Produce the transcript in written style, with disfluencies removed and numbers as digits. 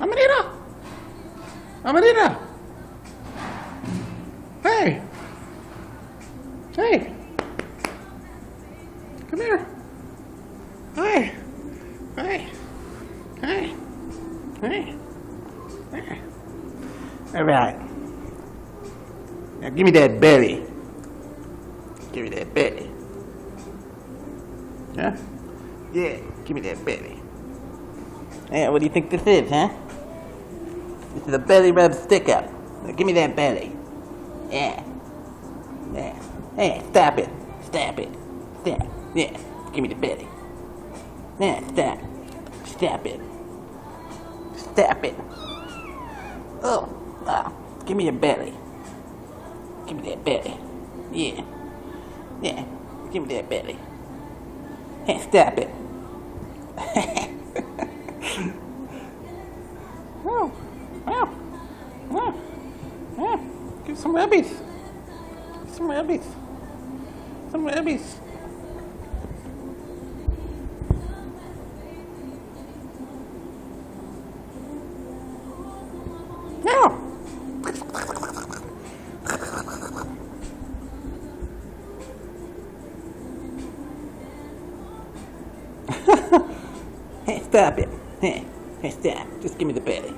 Amanita! Amanita! Hey! Hey! Come here! Hey! Hey! Hey! Hey! Hey! All right. Now give me that belly. Give me that belly. Huh? Yeah, give me that belly. Yeah, what do you think this is, huh? This is a belly rub stick up. Now give me that belly. Yeah. Yeah. Hey, stop it. Stop it. Stop. Yeah. Give me the belly. Yeah, stop. Stop it. Stop it. Oh. Wow. Give me your belly. Give me that belly. Yeah. Yeah. Give me that belly. Hey, stop it. Oh. Oh. Oh. Oh. Give some rubbies. Some rubbies. Some rubbies. No. Hey, stop it. Hey, stop. Just give me the belly.